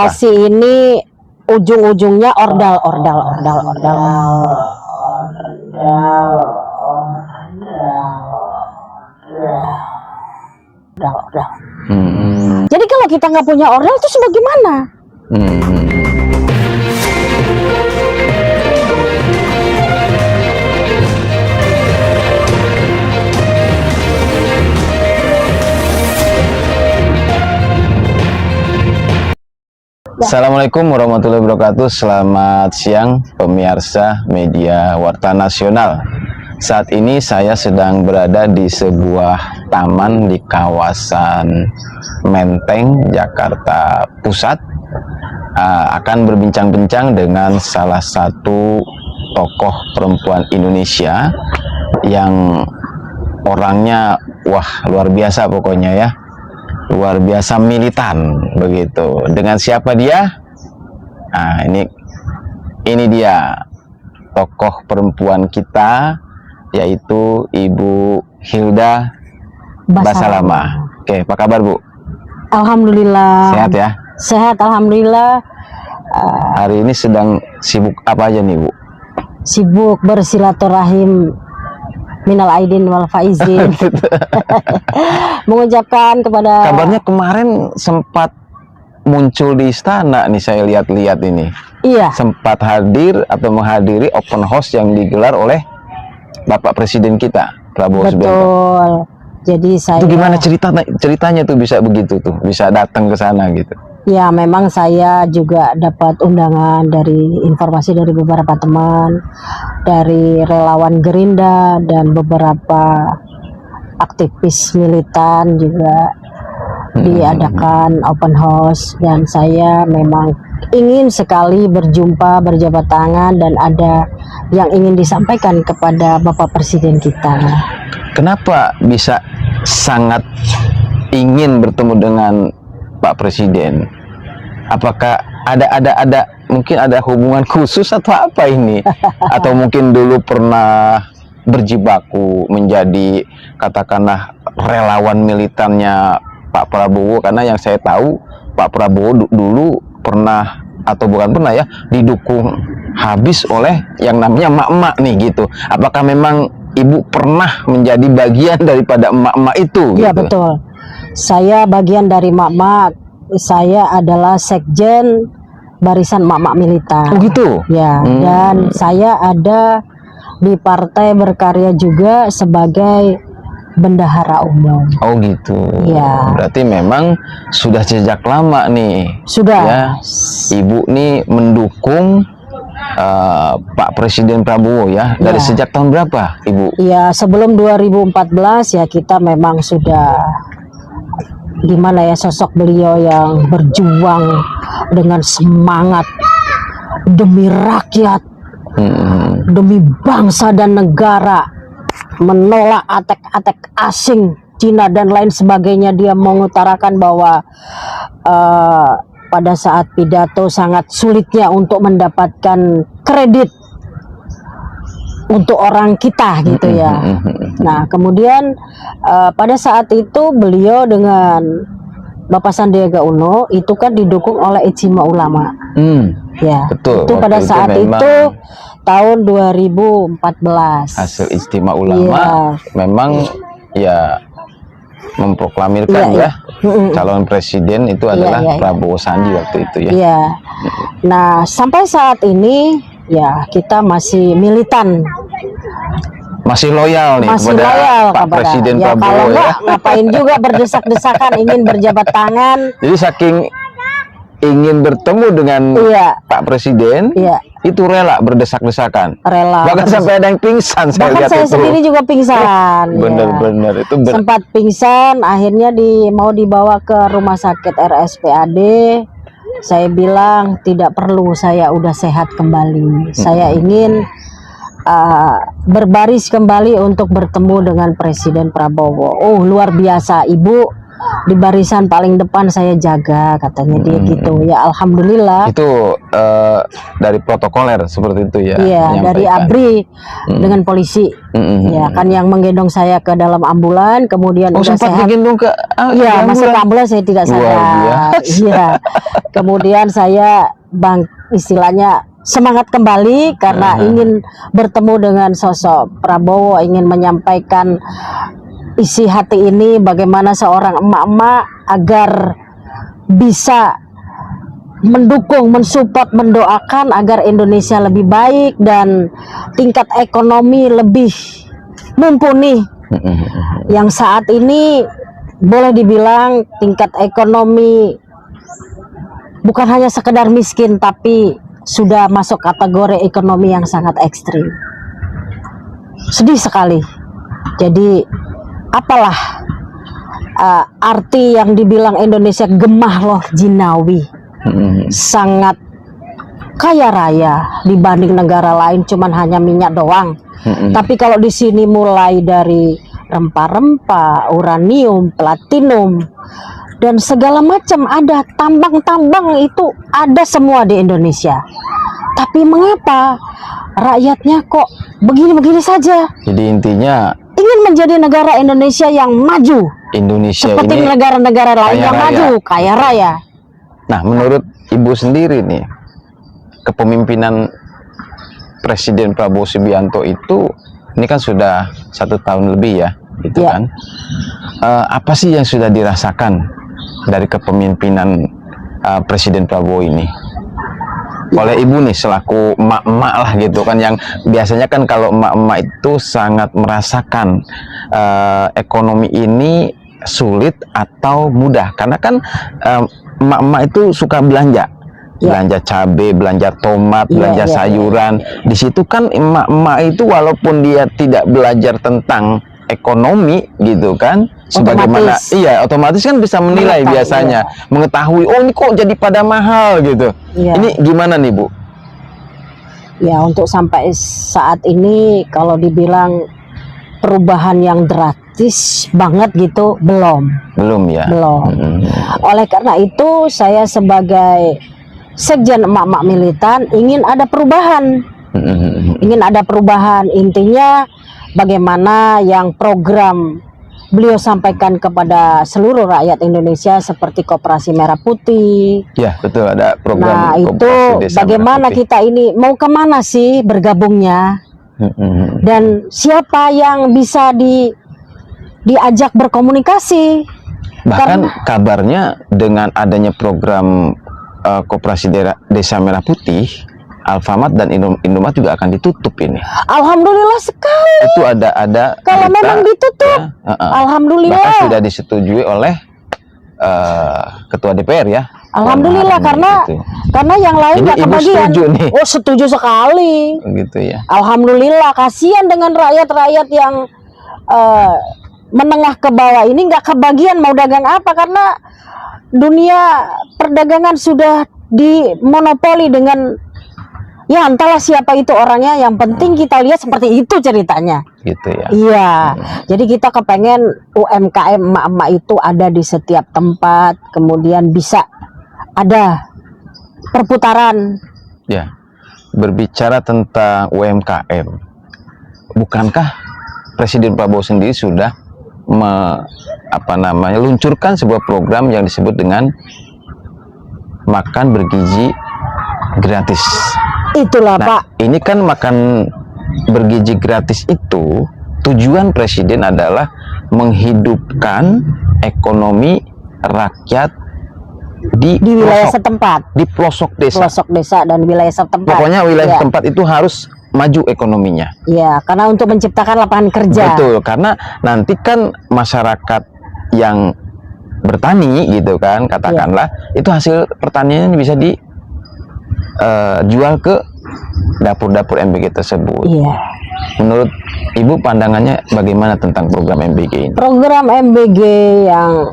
Ini ujung-ujungnya ordal. Jadi kalau kita nggak punya ordal terus bagaimana? Assalamualaikum warahmatullahi wabarakatuh. Selamat siang pemirsa media Warta Nasional. Saat ini saya sedang berada di sebuah taman di kawasan Menteng, Jakarta Pusat. Akan berbincang-bincang dengan salah satu tokoh perempuan Indonesia yang orangnya wah luar biasa pokoknya ya. Luar biasa militan begitu. Dengan siapa dia? Nah, ini dia tokoh perempuan kita, yaitu Ibu Hilda Basalamah. Oke, apa kabar Bu? Alhamdulillah. Sehat ya? Sehat, alhamdulillah. Hari ini sedang sibuk apa aja nih Bu? Sibuk bersilaturahim minal aidin wal faizin. Mengucapkan kepada, kabarnya kemarin sempat muncul di istana nih, saya lihat-lihat ini. Iya. Sempat hadir atau menghadiri open house yang digelar oleh Bapak Presiden kita, Prabowo Subianto. Betul. Jadi saya. Itu gimana ceritanya tuh bisa begitu tuh, bisa datang ke sana gitu? Ya, memang saya juga dapat undangan dari informasi dari beberapa teman, dari relawan Gerindra dan beberapa aktivis militan juga diadakan open house, dan saya memang ingin sekali berjumpa, berjabat tangan, dan ada yang ingin disampaikan kepada Bapak Presiden kita. Kenapa bisa sangat ingin bertemu dengan Pak Presiden? Apakah ada mungkin ada hubungan khusus atau apa ini? Atau mungkin dulu pernah berjibaku menjadi katakanlah relawan militannya Pak Prabowo? Karena yang saya tahu Pak Prabowo dulu pernah, atau bukan pernah ya, didukung habis oleh yang namanya emak-emak nih gitu. Apakah memang Ibu pernah menjadi bagian daripada emak-emak itu? Iya gitu? Betul. Saya bagian dari emak-emak. Saya adalah sekjen barisan emak-emak militan. Oh gitu? Ya, dan saya ada di Partai Berkarya juga sebagai bendahara umum. Oh gitu. Ya. Berarti memang sudah sejak lama nih. Sudah. Ya, Ibu nih mendukung Pak Presiden Prabowo ya. Dari sejak tahun berapa, Ibu? Ya, sebelum 2014 ya kita memang sudah, gimana ya, sosok beliau yang berjuang dengan semangat demi rakyat, demi bangsa dan negara, menolak atek-atek asing, Cina dan lain sebagainya. Dia mengutarakan bahwa pada saat pidato sangat sulitnya untuk mendapatkan kredit untuk orang kita gitu ya. Nah, kemudian pada saat itu beliau dengan Bapak Sandiaga Uno itu kan didukung oleh Ijtima Ulama. Ya, betul. itu pada saat itu tahun 2014. Hasil Ijtima Ulama memang ya memproklamirkan ya calon presiden itu adalah Prabowo Sandi waktu itu ya. Iya. Nah, sampai saat ini ya kita masih militan, masih loyal nih kepada Pak Presiden ya, Prabowo kalau ya. Ngapain juga berdesak-desakan ingin berjabat tangan. Jadi saking ingin bertemu dengan Pak Presiden, itu rela berdesak-desakan. Rela. Bahkan sampai ada yang pingsan. Bahkan saya sendiri juga pingsan. Bener-bener itu sempat pingsan, akhirnya mau dibawa ke rumah sakit RSPAD. Saya bilang tidak perlu, saya udah sehat kembali. Saya ingin berbaris kembali untuk bertemu dengan Presiden Prabowo. Oh, luar biasa, Ibu di barisan paling depan saya jaga, katanya dia gitu. Ya alhamdulillah. Itu dari protokoler seperti itu ya. Iya, dari menyampaikan. ABRI dengan polisi. Ya, kan yang menggendong saya ke dalam ambulan, kemudian Oh, udah sempat sehat. digendong ke Iya, masuk ke ambulan. ambulan saya tidak Luar sadar. biasa. Iya. Kemudian saya istilahnya semangat kembali karena ingin bertemu dengan sosok Prabowo, ingin menyampaikan isi hati ini, bagaimana seorang emak-emak agar bisa mendukung, mensupport, mendoakan agar Indonesia lebih baik dan tingkat ekonomi lebih mumpuni. Yang saat ini boleh dibilang tingkat ekonomi bukan hanya sekedar miskin, tapi sudah masuk kategori ekonomi yang sangat ekstrim. Sedih sekali. Jadi apalah arti yang dibilang Indonesia gemah loh jinawi, sangat kaya raya dibanding negara lain, cuman hanya minyak doang. Tapi kalau di sini mulai dari rempah-rempah, uranium, platinum, dan segala macam ada, tambang-tambang itu ada semua di Indonesia. Tapi mengapa rakyatnya kok begini-begini saja? Jadi intinya Ingin menjadi negara Indonesia yang maju, Indonesia seperti ini. negara-negara lain kaya yang raya. maju, kaya raya. Nah, menurut Ibu sendiri nih, kepemimpinan Presiden Prabowo Subianto itu ini kan sudah 1 tahun lebih ya, gitu Ya. kan? Apa sih yang sudah dirasakan dari kepemimpinan Presiden Prabowo ini? Oleh Ibu nih selaku emak-emak lah gitu kan, yang biasanya kan kalau emak-emak itu sangat merasakan ekonomi ini sulit atau mudah, karena kan emak-emak itu suka belanja. Belanja cabai, belanja tomat, belanja sayuran. Di situ kan emak-emak itu walaupun dia tidak belajar tentang ekonomi gitu kan, sebagaimana otomatis kan bisa menilai biasanya, mengetahui oh ini kok jadi pada mahal gitu. Ini gimana nih Bu? Ya, untuk sampai saat ini kalau dibilang perubahan yang drastis banget gitu belum ya. Oleh karena itu saya sebagai Sekjen emak-emak militan ingin ada perubahan. Intinya bagaimana yang program beliau sampaikan kepada seluruh rakyat Indonesia seperti Koperasi Merah Putih. Ya, betul, ada program. Nah, itu bagaimana kita ini mau kemana sih bergabungnya? Dan siapa yang bisa diajak berkomunikasi? Bahkan kabarnya dengan adanya program Koperasi Desa Merah Putih, Alfamart dan Indomaret juga akan ditutup ini. Alhamdulillah sekali. Itu ada kalau berita, memang ditutup, alhamdulillah. Bahkan sudah disetujui oleh Ketua DPR ya. Alhamdulillah, karena yang lain nggak kebagian. Setuju nih. Oh, setuju sekali. Gitu ya. Alhamdulillah, kasihan dengan rakyat-rakyat yang menengah ke bawah ini nggak kebagian mau dagang apa, karena dunia perdagangan sudah dimonopoli dengan ya entahlah siapa itu orangnya, yang penting kita lihat seperti itu ceritanya. Gitu ya. Iya. Jadi kita kepengen UMKM emak-emak itu ada di setiap tempat, kemudian bisa ada perputaran. Ya. Berbicara tentang UMKM, bukankah Presiden Prabowo sendiri sudah luncurkan sebuah program yang disebut dengan makan bergizi gratis? Itulah Pak. Ini kan makan bergizi gratis itu tujuan Presiden adalah menghidupkan ekonomi rakyat di wilayah pelosok, setempat, di pelosok desa dan wilayah setempat. Pokoknya wilayah setempat itu harus maju ekonominya. Ya, karena untuk menciptakan lapangan kerja. Betul, karena nanti kan masyarakat yang bertani gitu kan, katakanlah itu hasil pertanian bisa dijual ke dapur-dapur MBG tersebut. Iya. Menurut Ibu pandangannya bagaimana tentang program MBG ini? Program MBG yang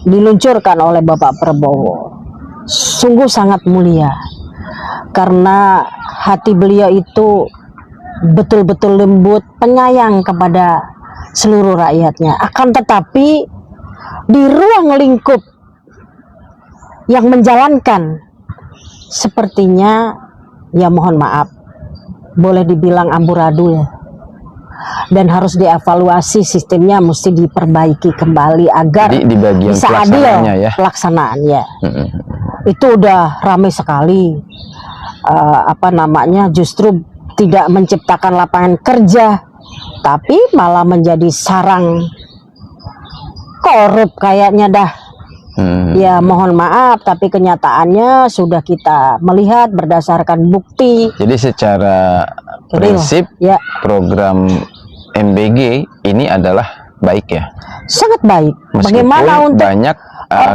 diluncurkan oleh Bapak Prabowo sungguh sangat mulia, karena hati beliau itu betul-betul lembut, penyayang kepada seluruh rakyatnya. Akan tetapi di ruang lingkup yang menjalankan sepertinya ya mohon maaf boleh dibilang amburadul ya. Dan harus dievaluasi sistemnya, mesti diperbaiki kembali agar di bagian bisa adil pelaksanaannya ya. pelaksanaannya. Itu udah ramai sekali. Justru tidak menciptakan lapangan kerja, tapi malah menjadi sarang korup kayaknya dah. Ya mohon maaf, tapi kenyataannya sudah kita melihat berdasarkan bukti. Jadi secara prinsip ya, program MBG ini adalah baik ya. Sangat baik. Meskipun bagaimana untuk banyak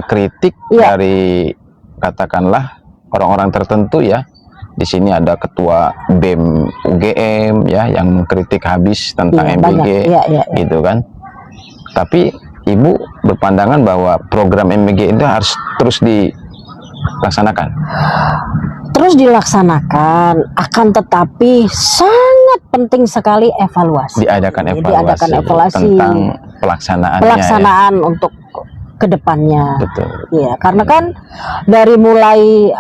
kritik dari katakanlah orang-orang tertentu ya. Di sini ada ketua BEM UGM ya yang mengkritik habis tentang MBG gitu kan. Tapi Ibu berpandangan bahwa program MBG itu harus terus dilaksanakan. Terus dilaksanakan, akan tetapi sangat penting sekali evaluasi. Diadakan evaluasi tentang pelaksanaan untuk kedepannya. Betul. Ya, karena kan dari mulai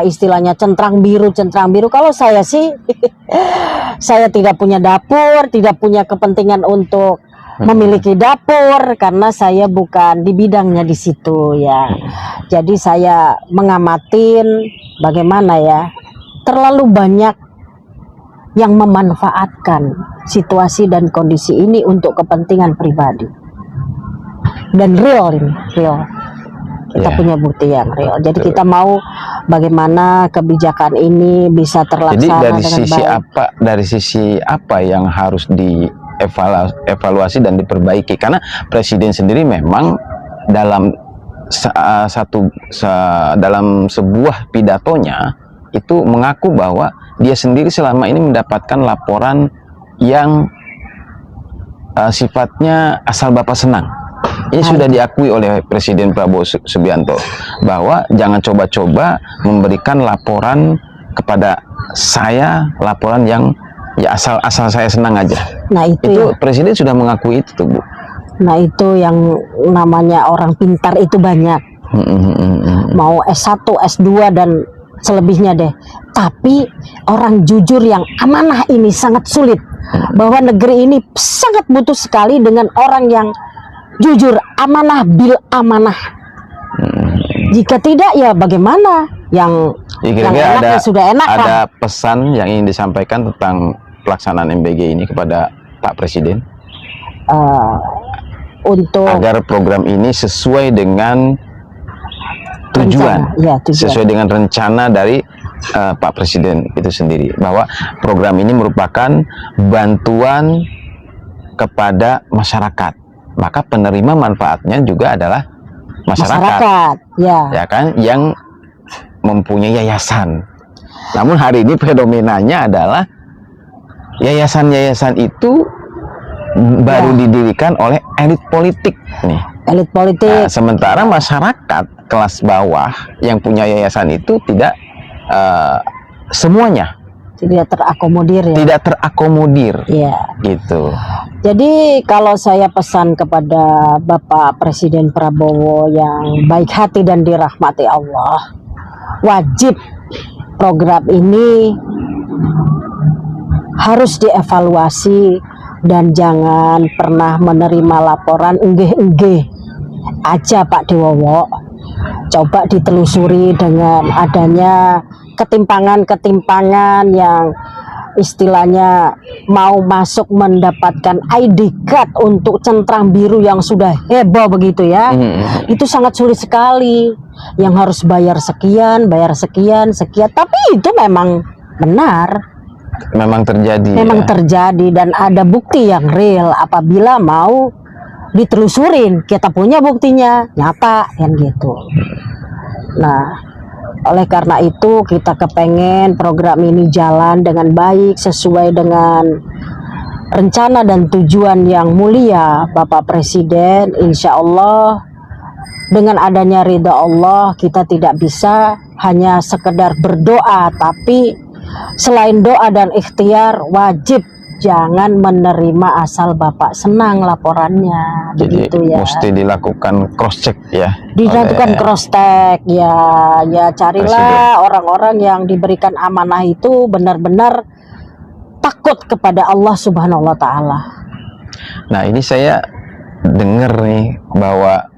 istilahnya centrang biru. Kalau saya sih, saya tidak punya dapur, tidak punya kepentingan untuk memiliki dapur karena saya bukan di bidangnya di situ ya. Jadi saya mengamatin bagaimana ya, terlalu banyak yang memanfaatkan situasi dan kondisi ini untuk kepentingan pribadi. Dan real ini, real. Kita punya bukti yang real. Jadi kita mau bagaimana kebijakan ini bisa terlaksana. Jadi dari sisi apa yang harus evaluasi dan diperbaiki, karena presiden sendiri memang dalam dalam sebuah pidatonya itu mengaku bahwa dia sendiri selama ini mendapatkan laporan yang sifatnya asal bapak senang. Ini sudah diakui oleh Presiden Prabowo Subianto bahwa jangan coba-coba memberikan laporan kepada saya, laporan yang ya asal saya senang aja. Nah itu presiden sudah mengakui itu tuh Bu. Nah itu yang namanya orang pintar itu banyak. Mau S1, S2 dan selebihnya deh. Tapi orang jujur yang amanah ini sangat sulit. Bahwa negeri ini sangat butuh sekali dengan orang yang jujur, amanah bil amanah. Jika tidak ya bagaimana? Yang enaknya sudah enak kan? Ada pesan yang ingin disampaikan tentang pelaksanaan MBG ini kepada Pak Presiden untuk agar program ini sesuai dengan tujuan, sesuai dengan rencana dari Pak Presiden itu sendiri, bahwa program ini merupakan bantuan kepada masyarakat, maka penerima manfaatnya juga adalah masyarakat ya kan, yang mempunyai yayasan. Namun hari ini fenomenanya adalah yayasan-yayasan itu baru didirikan oleh elit politik nih. Elit politik. Nah, sementara masyarakat kelas bawah yang punya yayasan itu tidak semuanya tidak terakomodir ya. Tidak terakomodir. Iya. Gitu. Jadi kalau saya pesan kepada Bapak Presiden Prabowo yang baik hati dan dirahmati Allah, wajib program ini harus dievaluasi dan jangan pernah menerima laporan enggeh-enggeh aja Pak Dewowo. Coba ditelusuri dengan adanya ketimpangan-ketimpangan yang istilahnya mau masuk mendapatkan ID card untuk centrang biru yang sudah heboh begitu ya. Itu sangat sulit sekali, yang harus bayar sekian tapi itu memang benar. Memang terjadi dan ada bukti yang real apabila mau ditelusurin. Kita punya buktinya nyata kan gitu. Nah, oleh karena itu kita kepengen program ini jalan dengan baik sesuai dengan rencana dan tujuan yang mulia Bapak Presiden. Insya Allah dengan adanya ridha Allah kita tidak bisa hanya sekedar berdoa, tapi selain doa dan ikhtiar wajib jangan menerima asal Bapak senang laporannya, Jadi begitu ya. mesti dilakukan cross check ya. Dilakukan oleh cross check ya carilah orang-orang yang diberikan amanah itu benar-benar takut kepada Allah Subhanahu wa taala. Nah, ini saya dengar nih bahwa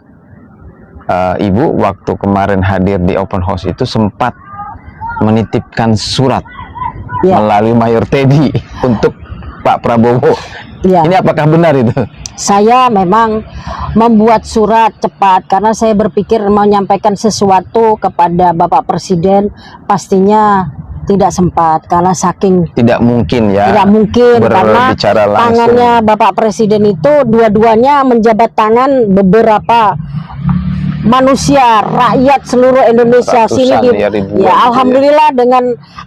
Ibu waktu kemarin hadir di open house itu sempat menitipkan surat Ya. melalui Mayor Teddy untuk Pak Prabowo. Ya. Ini apakah benar itu? Saya memang membuat surat cepat karena saya berpikir menyampaikan sesuatu kepada Bapak Presiden pastinya tidak sempat karena saking Tidak mungkin ya. tidak mungkin karena berbicara langsung. tangannya Bapak Presiden itu dua-duanya menjabat tangan beberapa manusia, rakyat seluruh Indonesia Ratusan sini ya, ribuan gitu ya ya. alhamdulillah dengan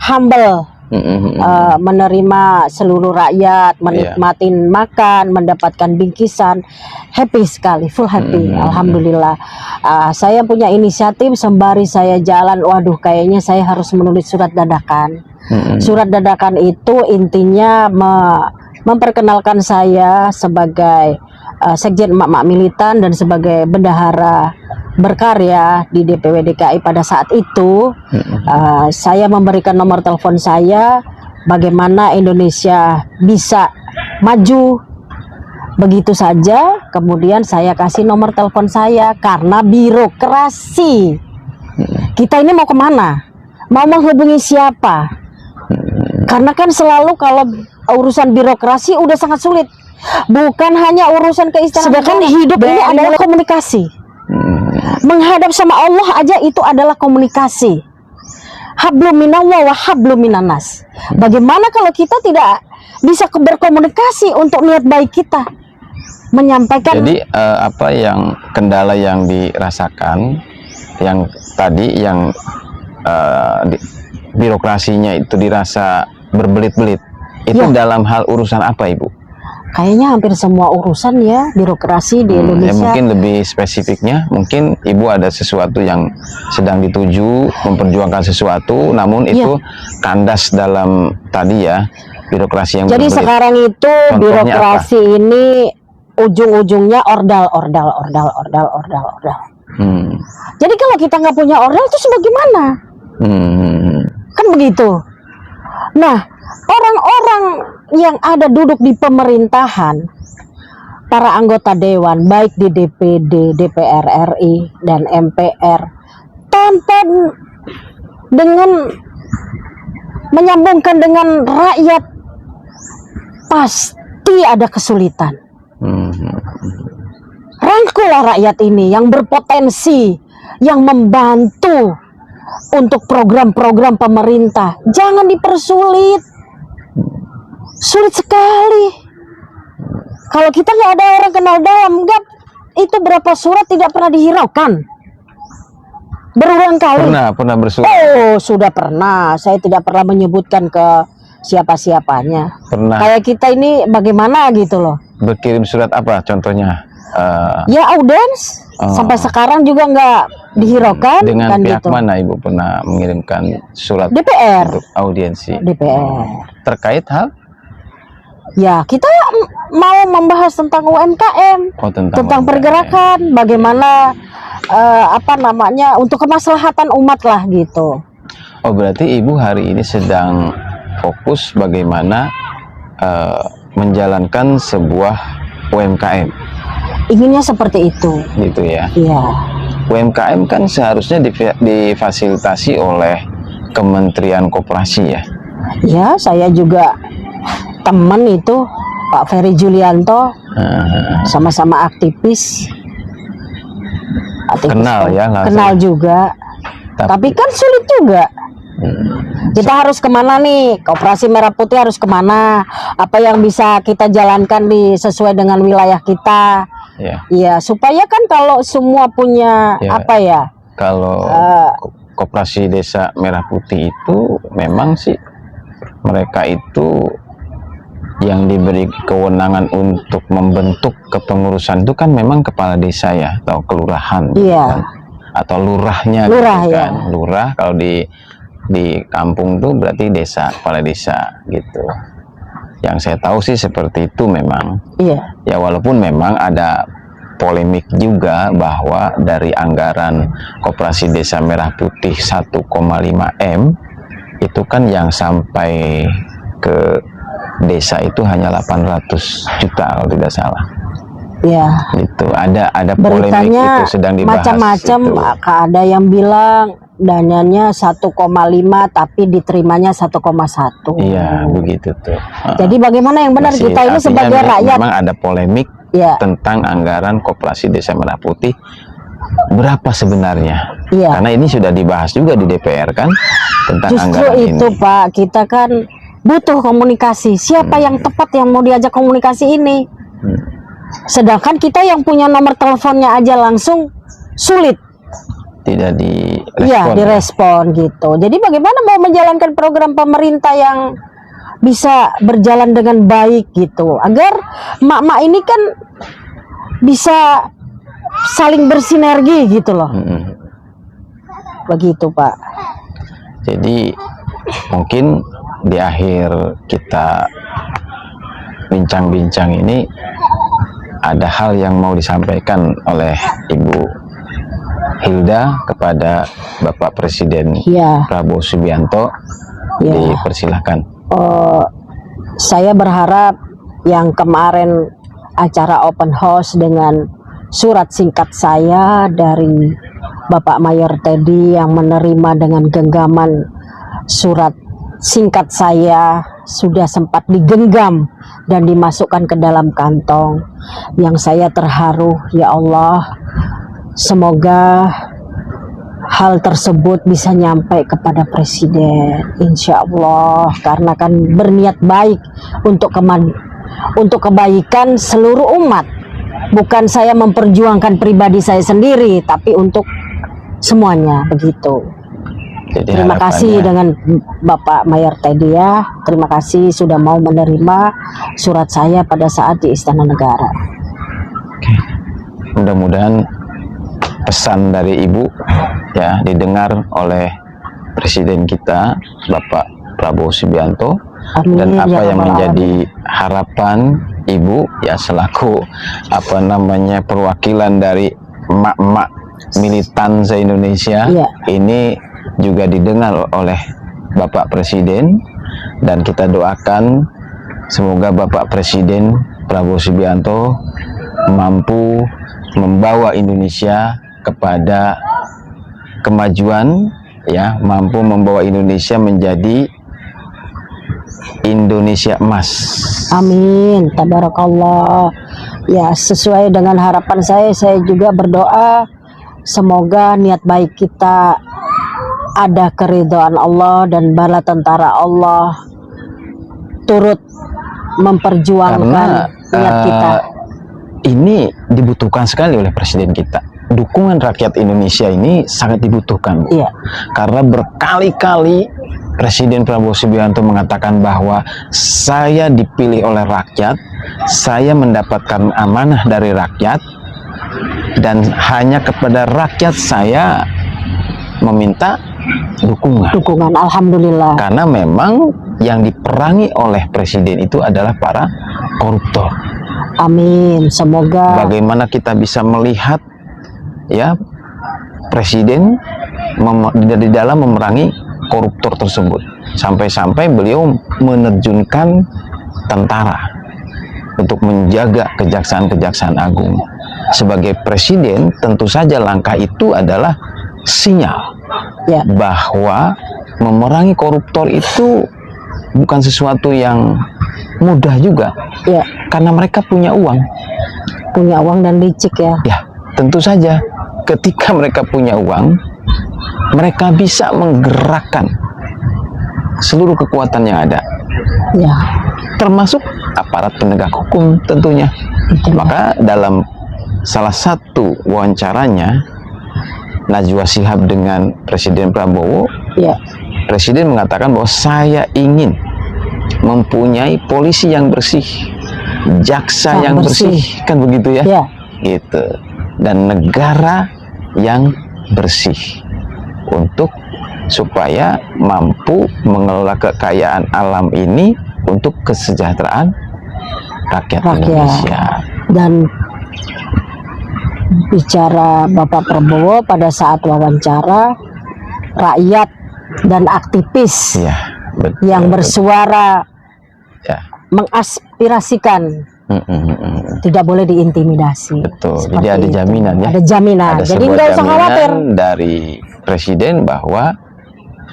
humble menerima seluruh rakyat, menikmatin makan, mendapatkan bingkisan, happy sekali, full happy, alhamdulillah. Saya punya inisiatif sembari saya jalan, waduh kayaknya saya harus menulis surat dadakan. Surat dadakan itu intinya memperkenalkan saya sebagai Sekjen Emak-Emak Militan dan sebagai bendahara berkarya di DPW DKI pada saat itu. Saya memberikan nomor telepon saya, bagaimana Indonesia bisa maju begitu saja. Kemudian saya kasih nomor telepon saya karena birokrasi. Kita ini mau kemana? Mau menghubungi siapa? Karena kan selalu kalau urusan birokrasi udah sangat sulit. Bukan hanya urusan keistimewaannya. Sedangkan hidup ini adalah komunikasi. Menghadap sama Allah aja itu adalah komunikasi. Hablum minallah wa hablum minannas. Bagaimana kalau kita tidak bisa berkomunikasi untuk niat baik kita? Menyampaikan. Jadi apa yang kendala yang dirasakan yang tadi yang birokrasinya itu dirasa berbelit-belit. Itu dalam hal urusan apa, Ibu? Kayaknya hampir semua urusan ya birokrasi di Indonesia. Ya mungkin lebih spesifiknya, mungkin Ibu ada sesuatu yang sedang dituju, memperjuangkan sesuatu, namun itu kandas dalam tadi ya birokrasi yang Jadi berbelit. sekarang itu Contohnya birokrasi ini ujung-ujungnya ordal. Jadi kalau kita nggak punya ordal terus bagaimana? Kan begitu. Nah, orang-orang yang ada duduk di pemerintahan, para anggota dewan, baik di DPD, DPR RI, dan MPR, tanpa dengan menyambungkan dengan rakyat, pasti ada kesulitan. Rangkulah rakyat ini yang berpotensi, yang membantu untuk program-program pemerintah. Jangan dipersulit. Sulit sekali. Kalau kita nggak ada orang kenal dalam, nggak itu berapa surat tidak pernah dihiraukan. Berulang kali. Pernah bersurat. Oh, sudah pernah. Saya tidak pernah menyebutkan ke siapa-siapanya. Pernah. Kayak kita ini bagaimana gitu loh. Berkirim surat apa contohnya? Ya audiens. Sampai sekarang juga nggak dihiraukan. Dengan kan pihak gitu. mana Ibu pernah mengirimkan surat DPR. untuk audiensi? DPR. Terkait hal? Ya, kita mau membahas tentang UMKM, Tentang tentang UMKM. pergerakan, bagaimana apa namanya untuk kemaslahatan umat lah gitu. Oh, berarti Ibu hari ini sedang fokus bagaimana menjalankan sebuah UMKM. Inginnya seperti itu. Gitu ya. Iya. UMKM kan seharusnya difasilitasi oleh Kementerian Koperasi ya. Ya, saya juga teman itu Pak Ferry Julianto, sama-sama aktivis. Kenal ya langsung. Kenal juga. Tapi kan sulit juga. Kita harus kemana nih? Koperasi Merah Putih harus kemana? Apa yang bisa kita jalankan sesuai dengan wilayah kita? Ya, supaya kan kalau semua punya apa ya? Kalau Koperasi Desa Merah Putih itu memang sih mereka itu yang diberi kewenangan untuk membentuk kepengurusan itu kan memang kepala desa ya, atau kelurahan kan? Atau lurahnya lurah gitu ya. kan. Lurah kalau di kampung tuh berarti desa, kepala desa gitu. Yang saya tahu sih seperti itu memang. Iya. Ya walaupun memang ada polemik juga bahwa dari anggaran Koperasi Desa Merah Putih 1,5 M itu kan yang sampai ke desa itu hanya 800 juta kalau tidak salah. Iya. Itu ada polemik Beritanya itu sedang dibahas. macam-macam, ada yang bilang dananya 1,5 tapi diterimanya 1,1. Iya, begitu tuh. Jadi bagaimana yang benar? Masih, Kita ini artinya sebagai rakyat. memang ada polemik Ya, tentang anggaran Koperasi Desa Merah Putih berapa sebenarnya. iya. Karena ini sudah dibahas juga di DPR kan tentang Justru anggaran itu ini. Pak, kita kan butuh komunikasi. Siapa yang tepat yang mau diajak komunikasi ini? Sedangkan kita yang punya nomor teleponnya aja langsung sulit. Tidak direspon. Iya, direspon gitu. Jadi bagaimana mau menjalankan program pemerintah yang bisa berjalan dengan baik gitu, agar mak-mak ini kan bisa saling bersinergi gitu loh. Begitu Pak. Jadi mungkin di akhir kita bincang-bincang ini ada hal yang mau disampaikan oleh Ibu Hilda kepada Bapak Presiden Iya. Prabowo Subianto. Ya. Dipersilahkan. Saya berharap yang kemarin acara open house dengan surat singkat saya dari Bapak Mayor Teddy yang menerima dengan genggaman surat singkat saya sudah sempat digenggam dan dimasukkan ke dalam kantong. Yang saya terharu, ya Allah, semoga hal tersebut bisa nyampe kepada Presiden, insya Allah, karena kan berniat baik untuk kebaikan seluruh umat. Bukan saya memperjuangkan pribadi saya sendiri, tapi untuk semuanya, begitu. Jadi Terima kasih dengan Bapak Mayor Teddy ya. Terima kasih sudah mau menerima surat saya pada saat di Istana Negara. Mudah-mudahan pesan dari Ibu ya didengar oleh Presiden kita Bapak Prabowo Subianto. Amin, dan apa ya yang Rabbal menjadi harapan Ibu ya selaku perwakilan dari emak-emak militan se-Indonesia. Iya. Ini juga didengar oleh Bapak Presiden, dan kita doakan semoga Bapak Presiden Prabowo Subianto mampu membawa Indonesia kepada kemajuan ya, mampu membawa Indonesia menjadi Indonesia emas. Amin, tabarakallah. Ya, sesuai dengan harapan saya juga berdoa semoga niat baik kita ada keridhaan Allah dan bala tentara Allah turut memperjuangkan niat kita. Ini dibutuhkan sekali oleh Presiden kita. Dukungan rakyat Indonesia ini sangat dibutuhkan, Bu. Iya. Karena berkali-kali Presiden Prabowo Subianto mengatakan bahwa saya dipilih oleh rakyat, saya mendapatkan amanah dari rakyat, dan hanya kepada rakyat saya meminta dukungan. Alhamdulillah. Karena memang yang diperangi oleh Presiden itu adalah para koruptor. Amin, semoga. Bagaimana kita bisa melihat ya Presiden di dalam memerangi koruptor tersebut, sampai-sampai beliau menerjunkan tentara untuk menjaga kejaksaan agung. Sebagai Presiden, tentu saja langkah itu adalah sinyal Ya. bahwa memerangi koruptor itu bukan sesuatu yang mudah juga. Ya, Karena mereka punya uang. dan licik ya. Ya, tentu saja ketika mereka punya uang, mereka bisa menggerakkan seluruh kekuatan yang ada, Ya. termasuk aparat penegak hukum tentunya. Betul. Maka dalam salah satu wawancaranya Najwa Shihab dengan Presiden Prabowo, Ya. Presiden mengatakan bahwa saya ingin mempunyai polisi yang bersih, jaksa yang bersih, kan begitu ya? Ya. Gitu. Dan negara yang bersih, untuk supaya mampu mengelola kekayaan alam ini untuk kesejahteraan rakyat Indonesia. Dan bicara Bapak Prabowo pada saat wawancara, rakyat dan aktivis Ya, betul, yang bersuara ya. mengaspirasikan tidak boleh diintimidasi. Betul. Seperti Jadi ada itu. jaminan ya. Ada jaminan. Ada Jadi sebuah nggak usah khawatir. jaminan dari Presiden bahwa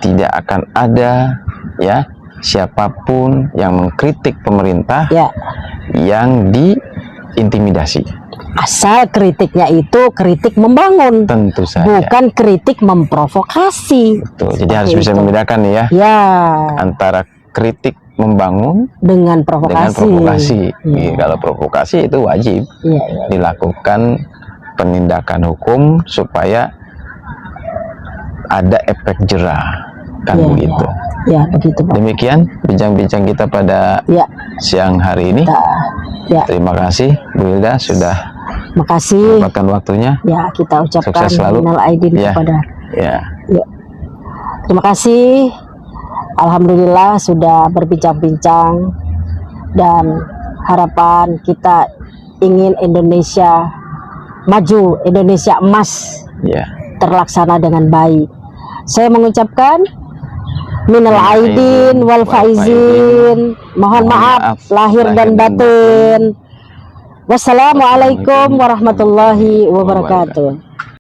tidak akan ada ya siapapun yang mengkritik pemerintah Ya, yang diintimidasi. asal kritiknya itu kritik membangun, Tentu saja. bukan kritik memprovokasi. Betul. Jadi Seperti harus bisa itu. membedakan nih ya Ya, antara kritik membangun dengan dengan provokasi. provokasi. Iya. Kalau provokasi itu wajib Iya, iya. dilakukan penindakan hukum supaya ada efek jerah, kan Iya, begitu. Ya, begitu Pak. Demikian bincang-bincang kita pada Ya, siang hari ini. ya. Terima kasih Bu Hilda sudah Makasih. meluangkan waktunya. Ya, kita ucapkan Sukses selalu. minal aidin Ya. kepada. Ya, Ya. Terima kasih. Alhamdulillah sudah berbincang-bincang, dan harapan kita ingin Indonesia maju, Indonesia emas ya. terlaksana dengan baik. Saya mengucapkan minal aidin wal faizin. Mohon maaf lahir dan batin. Wassalamualaikum warahmatullahi wabarakatuh.